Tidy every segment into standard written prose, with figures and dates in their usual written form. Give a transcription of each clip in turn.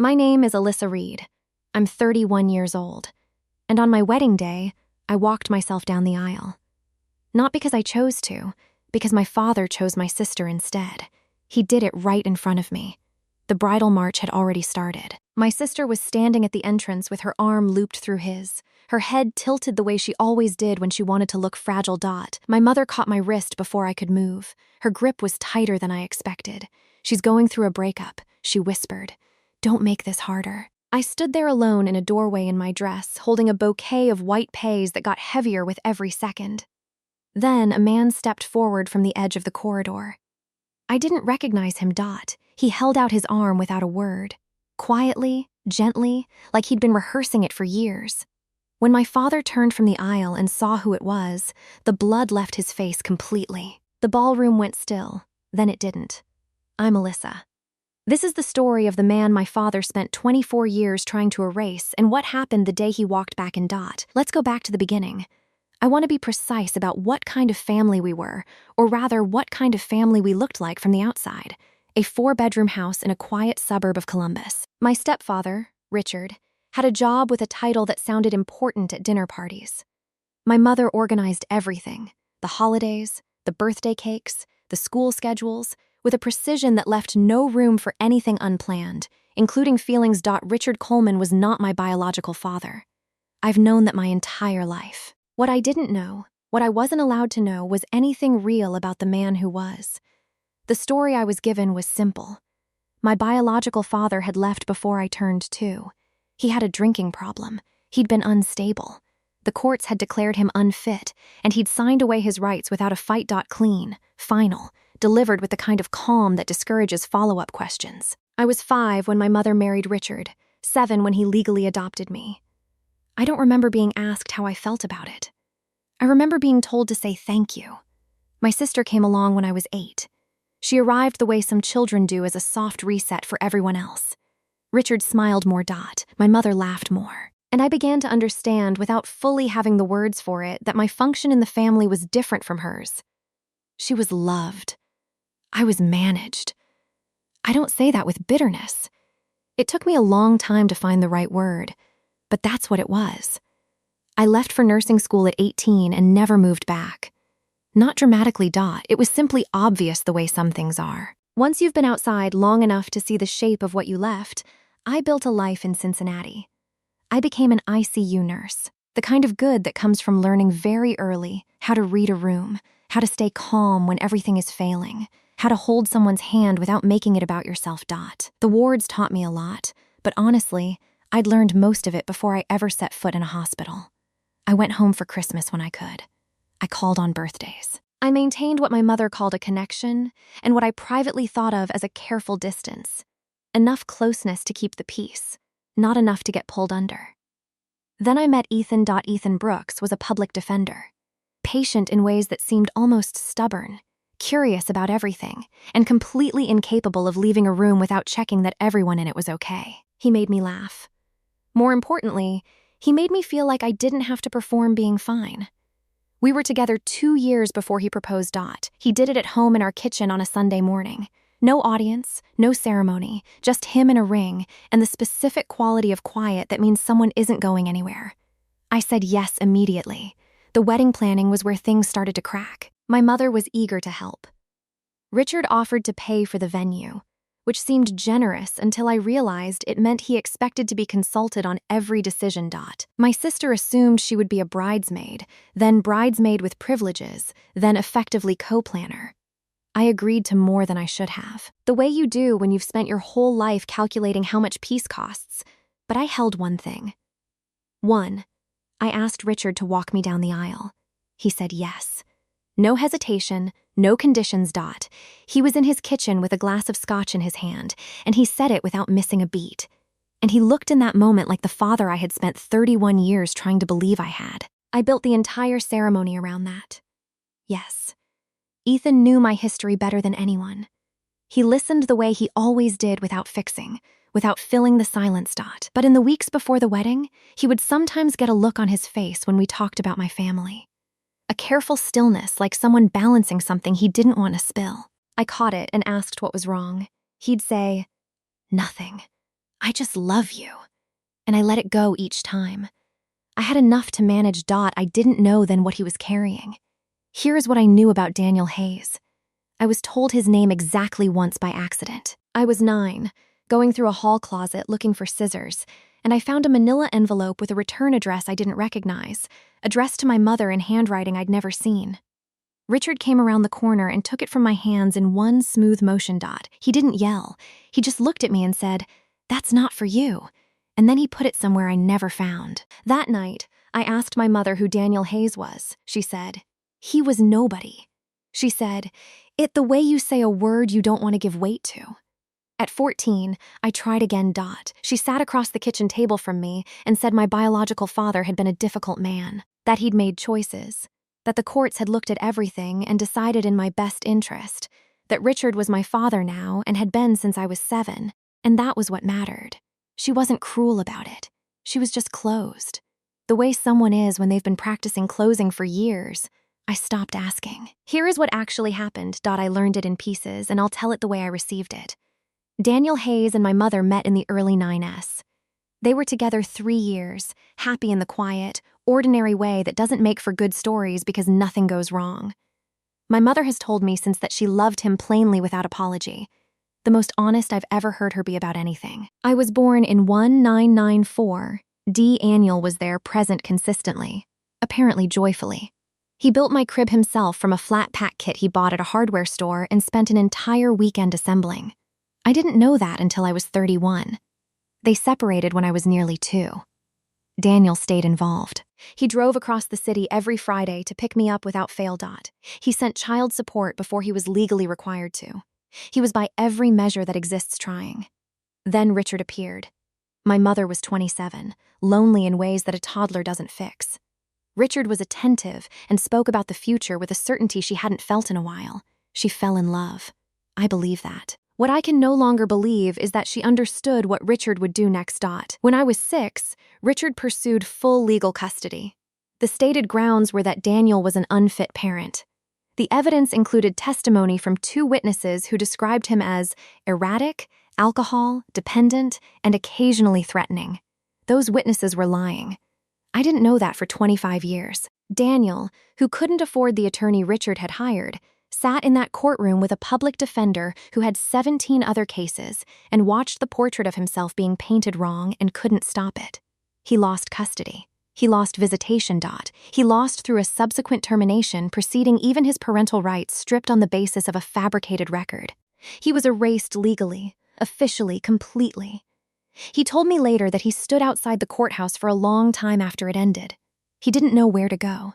My name is Alyssa Reed. I'm 31 years old. And on my wedding day, I walked myself down the aisle. Not because I chose to, because my father chose my sister instead. He did it right in front of me. The bridal march had already started. My sister was standing at the entrance with her arm looped through his, her head tilted the way she always did when she wanted to look fragile. My mother caught my wrist before I could move. Her grip was tighter than I expected. "She's going through a breakup," she whispered. "Don't make this harder." I stood there alone in a doorway in my dress, holding a bouquet of white pays that got heavier with every second. Then a man stepped forward from the edge of the corridor. I didn't recognize him. He held out his arm without a word. Quietly, gently, like he'd been rehearsing it for years. When my father turned from the aisle and saw who it was, the blood left his face completely. The ballroom went still, then it didn't. I'm Alyssa. This is the story of the man my father spent 24 years trying to erase and what happened the day he walked back in. Let's go back to the beginning. I want to be precise about what kind of family we were, or rather what kind of family we looked like from the outside. A 4-bedroom house in a quiet suburb of Columbus. My stepfather, Richard, had a job with a title that sounded important at dinner parties. My mother organized everything, the holidays, the birthday cakes, the school schedules, with a precision that left no room for anything unplanned, including feelings. Richard Coleman was not my biological father. I've known that my entire life. What I didn't know, what I wasn't allowed to know, was anything real about the man who was. The story I was given was simple. My biological father had left before I turned 2. He had a drinking problem. He'd been unstable. The courts had declared him unfit, and he'd signed away his rights without a fight. Clean, final, delivered with the kind of calm that discourages follow-up questions. I was 5 when my mother married Richard, 7 when he legally adopted me. I don't remember being asked how I felt about it. I remember being told to say thank you. My sister came along when I was 8. She arrived the way some children do, as a soft reset for everyone else. Richard smiled more. My mother laughed more. And I began to understand, without fully having the words for it, that my function in the family was different from hers. She was loved. I was managed. I don't say that with bitterness. It took me a long time to find the right word, but that's what it was. I left for nursing school at 18 and never moved back. Not dramatically. It was simply obvious the way some things are. Once you've been outside long enough to see the shape of what you left, I built a life in Cincinnati. I became an ICU nurse, the kind of good that comes from learning very early how to read a room, how to stay calm when everything is failing, how to hold someone's hand without making it about yourself. The wards taught me a lot, but honestly, I'd learned most of it before I ever set foot in a hospital. I went home for Christmas when I could. I called on birthdays. I maintained what my mother called a connection and what I privately thought of as a careful distance. Enough closeness to keep the peace, not enough to get pulled under. Then I met Ethan. Ethan Brooks was a public defender. Patient in ways that seemed almost stubborn, curious about everything, and completely incapable of leaving a room without checking that everyone in it was okay. He made me laugh. More importantly, he made me feel like I didn't have to perform being fine. We were together 2 years before he proposed. He did it at home in our kitchen on a Sunday morning. No audience, no ceremony, just him in a ring, and the specific quality of quiet that means someone isn't going anywhere. I said yes immediately. The wedding planning was where things started to crack. My mother was eager to help. Richard offered to pay for the venue, which seemed generous until I realized it meant he expected to be consulted on every decision. My sister assumed she would be a bridesmaid, then bridesmaid with privileges, then effectively co-planner. I agreed to more than I should have. The way you do when you've spent your whole life calculating how much peace costs. But I held one thing. 1. I asked Richard to walk me down the aisle. He said yes. No hesitation, no conditions. He was in his kitchen with a glass of scotch in his hand, and he said it without missing a beat. And he looked in that moment like the father I had spent 31 years trying to believe I had. I built the entire ceremony around that. Yes. Ethan knew my history better than anyone. He listened the way he always did, without fixing, without filling the silence. But in the weeks before the wedding, he would sometimes get a look on his face when we talked about my family. A careful stillness, like someone balancing something he didn't want to spill. I caught it and asked what was wrong. He'd say, "Nothing. "I just love you." And I let it go each time. I had enough to manage. I didn't know then what he was carrying. Here is what I knew about Daniel Hayes. I was told his name exactly once by accident. I was 9, going through a hall closet looking for scissors, and I found a manila envelope with a return address I didn't recognize, addressed to my mother in handwriting I'd never seen. Richard came around the corner and took it from my hands in one smooth motion. He didn't yell. He just looked at me and said, "That's not for you." And then he put it somewhere I never found. That night, I asked my mother who Daniel Hayes was. She said, "He was nobody." She said, "It the way you say a word you don't want to give weight to." At 14, I tried again. She sat across the kitchen table from me and said my biological father had been a difficult man, that he'd made choices, that the courts had looked at everything and decided in my best interest, that Richard was my father now and had been since I was 7, and that was what mattered. She wasn't cruel about it. She was just closed. The way someone is when they've been practicing closing for years. I stopped asking. Here is what actually happened. I learned it in pieces, and I'll tell it the way I received it. Daniel Hayes and my mother met in the early 9s. They were together 3 years, happy in the quiet, ordinary way that doesn't make for good stories because nothing goes wrong. My mother has told me since that she loved him plainly without apology. The most honest I've ever heard her be about anything. I was born in 1994. Daniel was there, present consistently, apparently joyfully. He built my crib himself from a flat pack kit he bought at a hardware store and spent an entire weekend assembling. I didn't know that until I was 31. They separated when I was nearly 2. Daniel stayed involved. He drove across the city every Friday to pick me up without fail. He sent child support before he was legally required to. He was by every measure that exists trying. Then Richard appeared. My mother was 27, lonely in ways that a toddler doesn't fix. Richard was attentive and spoke about the future with a certainty she hadn't felt in a while. She fell in love. I believe that. What I can no longer believe is that she understood what Richard would do next. When I was 6, Richard pursued full legal custody. The stated grounds were that Daniel was an unfit parent. The evidence included testimony from 2 witnesses who described him as erratic, alcohol, dependent, and occasionally threatening. Those witnesses were lying. I didn't know that for 25 years. Daniel, who couldn't afford the attorney Richard had hired, sat in that courtroom with a public defender who had 17 other cases and watched the portrait of himself being painted wrong and couldn't stop it. He lost custody. He lost visitation. He lost through a subsequent termination preceding even his parental rights stripped on the basis of a fabricated record. He was erased legally, officially, completely. He told me later that he stood outside the courthouse for a long time after it ended. He didn't know where to go.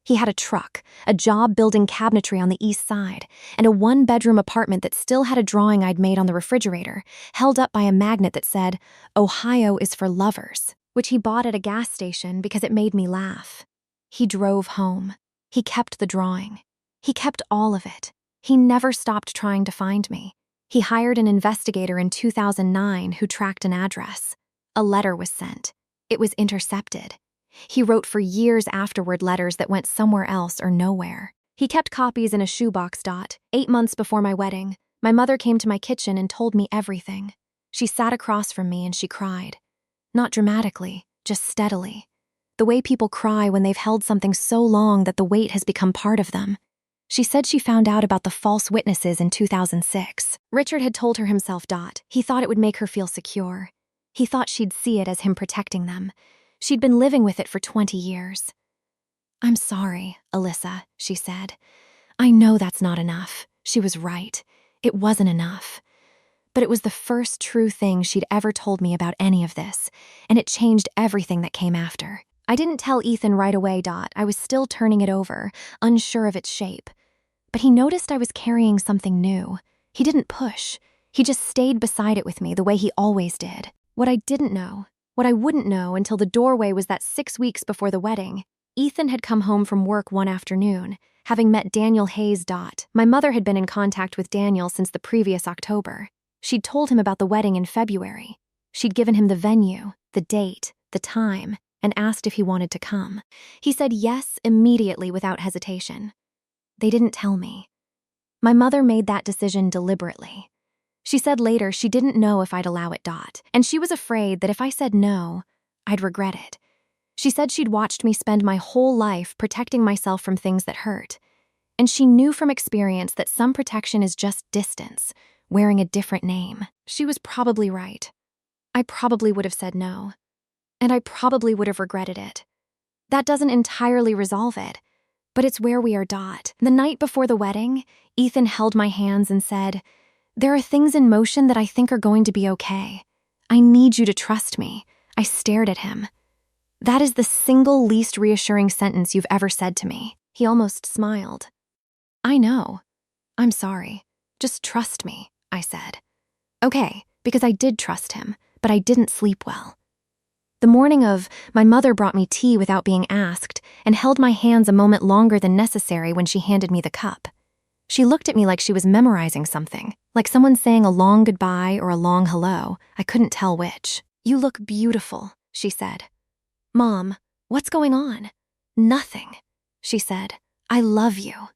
He had a truck, a job building cabinetry on the east side, and a 1-bedroom apartment that still had a drawing I'd made on the refrigerator, held up by a magnet that said, "Ohio is for lovers," which he bought at a gas station because it made me laugh. He drove home. He kept the drawing. He kept all of it. He never stopped trying to find me. He hired an investigator in 2009 who tracked an address. A letter was sent. It was intercepted. He wrote for years afterward letters that went somewhere else or nowhere. He kept copies in a shoebox. 8 months before my wedding, my mother came to my kitchen and told me everything. She sat across from me and she cried. Not dramatically, just steadily. The way people cry when they've held something so long that the weight has become part of them. She said she found out about the false witnesses in 2006. Richard had told her himself. He thought it would make her feel secure. He thought she'd see it as him protecting them. She'd been living with it for 20 years. "I'm sorry, Alyssa," she said. "I know that's not enough." She was right. It wasn't enough. But it was the first true thing she'd ever told me about any of this, and it changed everything that came after. I didn't tell Ethan right away. I was still turning it over, unsure of its shape. But he noticed I was carrying something new. He didn't push. He just stayed beside it with me the way he always did. What I didn't know, what I wouldn't know until the doorway was that 6 weeks before the wedding, Ethan had come home from work one afternoon, having met Daniel Hayes. My mother had been in contact with Daniel since the previous October. She'd told him about the wedding in February. She'd given him the venue, the date, the time, and asked if he wanted to come. He said yes immediately without hesitation. They didn't tell me. My mother made that decision deliberately. She said later she didn't know if I'd allow it. And she was afraid that if I said no, I'd regret it. She said she'd watched me spend my whole life protecting myself from things that hurt. And she knew from experience that some protection is just distance, wearing a different name. She was probably right. I probably would have said no. And I probably would have regretted it. That doesn't entirely resolve it, but it's where we are. The night before the wedding, Ethan held my hands and said, "There are things in motion that I think are going to be okay. I need you to trust me." I stared at him. That is the single least reassuring sentence you've ever said to me. He almost smiled. I know. I'm sorry. Just trust me, I said. Okay, because I did trust him, but I didn't sleep well. The morning of, my mother brought me tea without being asked and held my hands a moment longer than necessary when she handed me the cup. She looked at me like she was memorizing something, like someone saying a long goodbye or a long hello. I couldn't tell which. "You look beautiful," she said. "Mom, what's going on?" "Nothing," she said. "I love you."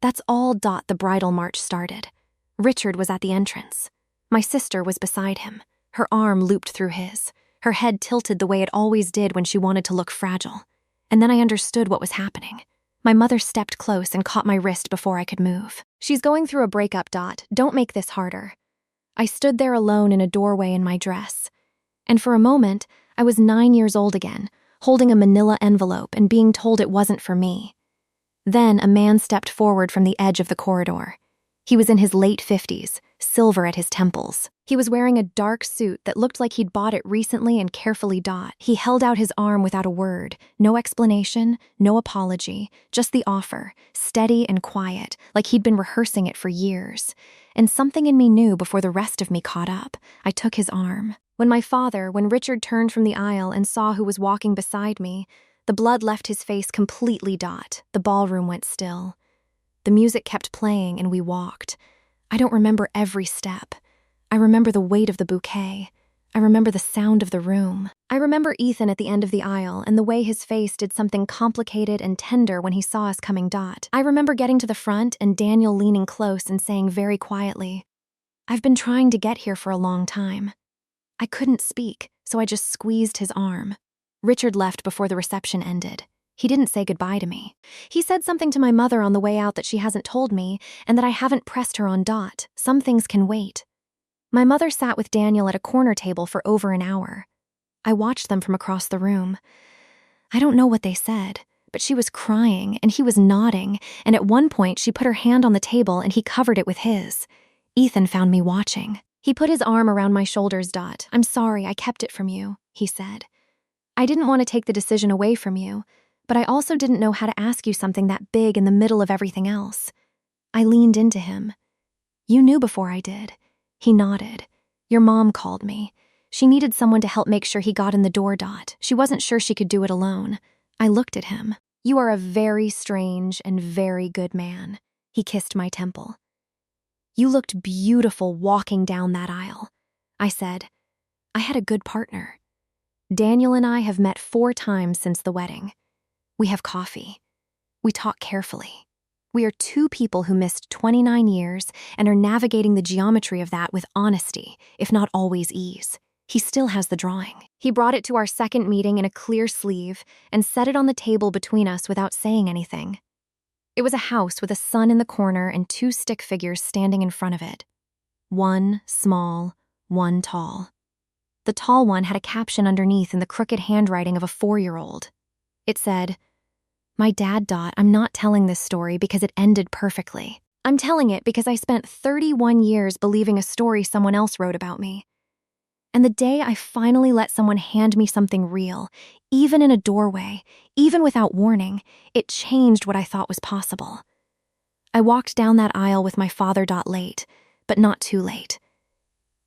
That's all. The bridal march started. Richard was at the entrance. My sister was beside him, her arm looped through his, her head tilted the way it always did when she wanted to look fragile. And then I understood what was happening. My mother stepped close and caught my wrist before I could move. "She's going through a breakup. Don't make this harder." I stood there alone in a doorway in my dress. And for a moment, I was 9 years old again, holding a manila envelope and being told it wasn't for me. Then a man stepped forward from the edge of the corridor. He was in his late 50s, silver at his temples. He was wearing a dark suit that looked like he'd bought it recently and carefully. He held out his arm without a word, no explanation, no apology, just the offer, steady and quiet, like he'd been rehearsing it for years. And something in me knew before the rest of me caught up. I took his arm. When Richard turned from the aisle and saw who was walking beside me, the blood left his face completely. The ballroom went still. The music kept playing and we walked. I don't remember every step. I remember the weight of the bouquet. I remember the sound of the room. I remember Ethan at the end of the aisle and the way his face did something complicated and tender when he saw us coming. I remember getting to the front and Daniel leaning close and saying very quietly, "I've been trying to get here for a long time." I couldn't speak, so I just squeezed his arm. Richard left before the reception ended. He didn't say goodbye to me. He said something to my mother on the way out that she hasn't told me and that I haven't pressed her on. Some things can wait. My mother sat with Daniel at a corner table for over an hour. I watched them from across the room. I don't know what they said, but she was crying and he was nodding, and at one point she put her hand on the table and he covered it with his. Ethan found me watching. He put his arm around my shoulders. "I'm sorry, I kept it from you," he said. "I didn't want to take the decision away from you, but I also didn't know how to ask you something that big in the middle of everything else." I leaned into him. "You knew before I did." He nodded. "Your mom called me. She needed someone to help make sure he got in the door. She wasn't sure she could do it alone." I looked at him. "You are a very strange and very good man." He kissed my temple. "You looked beautiful walking down that aisle." I said, "I had a good partner." Daniel and I have met 4 times since the wedding. We have coffee. We talk carefully. We are 2 people who missed 29 years and are navigating the geometry of that with honesty, if not always ease. He still has the drawing. He brought it to our second meeting in a clear sleeve and set it on the table between us without saying anything. It was a house with a sun in the corner and 2 stick figures standing in front of it. One small, one tall. The tall one had a caption underneath in the crooked handwriting of a 4-year-old. It said, "My dad. I'm not telling this story because it ended perfectly. I'm telling it because I spent 31 years believing a story someone else wrote about me. And the day I finally let someone hand me something real, even in a doorway, even without warning, it changed what I thought was possible." I walked down that aisle with my father. Late, but not too late.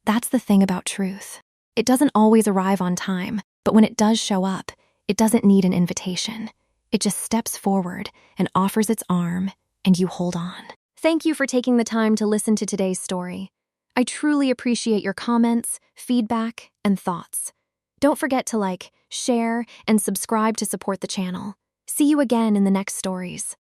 That's the thing about truth. It doesn't always arrive on time, but when it does show up, it doesn't need an invitation. It just steps forward and offers its arm, and you hold on. Thank you for taking the time to listen to today's story. I truly appreciate your comments, feedback, and thoughts. Don't forget to like, share, and subscribe to support the channel. See you again in the next stories.